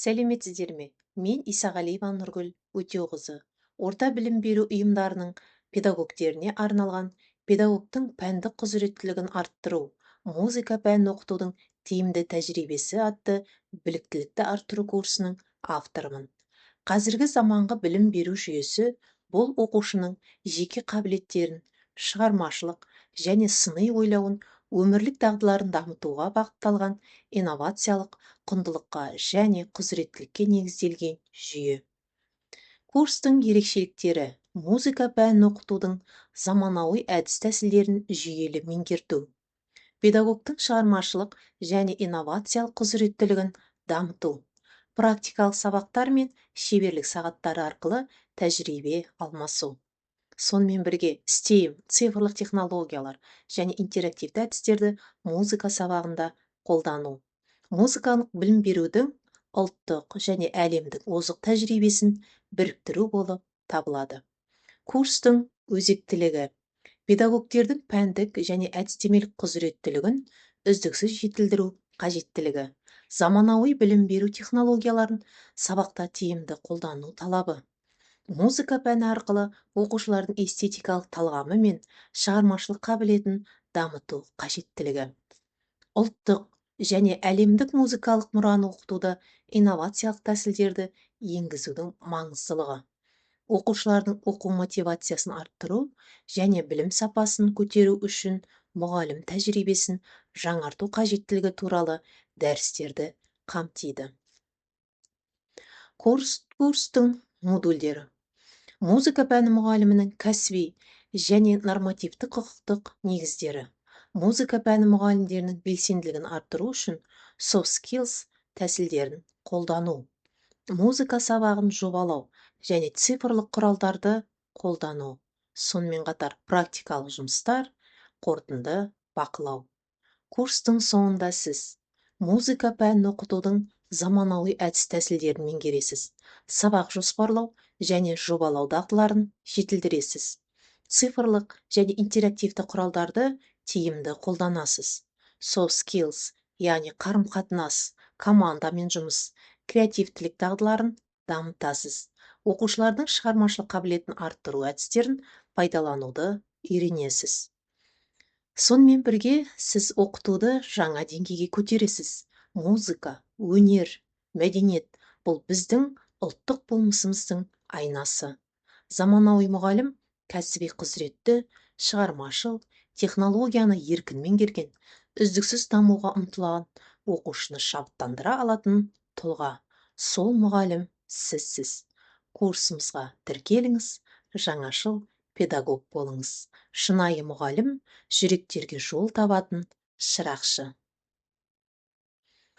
Сәлеметсіздер ме? Мен Исағалиева Нұргүл Өтеуқызы. Орта білім беру ұйымдарының педагогтеріне арналған педагогтың пәндік құзыреттілігін арттыру, музыка пәнін оқытудың тиімді тәжірибесі атты біліктілікті арттыру курсының авторымын. Қазіргі заманғы білім беру жүйесі бұл оқушының жеке қабілеттерін, шығармашылық және сыни ойлауын, өмірлік дағдыларын дамытуға бағытталған инновациялық құндылыққа және құзыреттілікке негізделген жүйе. Курстың ерекшеліктері: музыка пәнін оқытудың заманауи әдіс-тәсілдерін жүйелі меңгерту, педагогтың шығармашылық және инновациялық құзыреттілігін дамыту, практикалық сабақтар мен шеберлік сағаттары арқылы тәжірибе алмасу. Сонымен бірге STEAM цифрлық технологиялар және интерактивті әдістерді музыка сабағында қолдану. Музыкалық білім берудің ұлттық және әлемдік озық тәжірибесін біріктіру болып табылады. Курстың өзектілігі: педагогтердің пәндік және әдістемелік құзыреттілігін үздіксіз жетілдіру қажеттілігі, заманауи білім беру технологияларын сабақта тиімді қолдану талабы. Музыка пәні арқылы оқушылардың эстетикалық талғамы мен шығармашылық қабілетін дамыту қажеттілігі. Ұлттық және әлемдік музыкалық мұраны оқытуда инновациялық тәсілдерді енгізудің маңыздылығы. Оқушылардың оқу мотивациясын арттыру және білім сапасын көтеру үшін мұғалім тәжірибесін жаңарту қажеттілігі туралы дәрістерді қамтиды. Курстың модульдері: музыка пәні мұғалімінің кәсіби және нормативті құқықтық негіздері. Музыка пәні мұғалімдерінің белсенділігін арттыру үшін soft skills тәсілдерін қолдану. Музыка сабағын жобалау және цифрлық құралдарды қолдану. Сонымен қатар практикалық жұмыстар, қорытынды бақылау. Курстың соңында сіз музыка пәнін оқытудың заманауи әдіс-тәсілдерін меңгересіз, сабақ жоспарлау және жобалау дағдыларын жетілдіресіз, цифрлық және интерактивті құралдарды тиімді қолданасыз. Soft skills, яғни қарым-қатынас, командамен жұмыс, креативтілік дағдыларын дамытасыз. Оқушылардың шығармашылық қабілетін арттыру әдістерін пайдалануды үйренесіз. Сонымен бірге сіз оқытуды жаңа деңгейге көтересіз. Музыка, өнер, мәдениет – бұл біздің ұлттық болмысымыздың айнасы. Заманауи мұғалім кәсіби құзыретті, шығармашыл, технологияны еркін меңгерген, үздіксіз дамуға ұмтылған, оқушыны шабыттандыра алатын тұлға. Сол мұғалім сізсіз. Курсымызға тіркеліңіз, жаңашыл педагог болыңыз. Шынайы мұғалім жүректерге жол табатын шырақшы.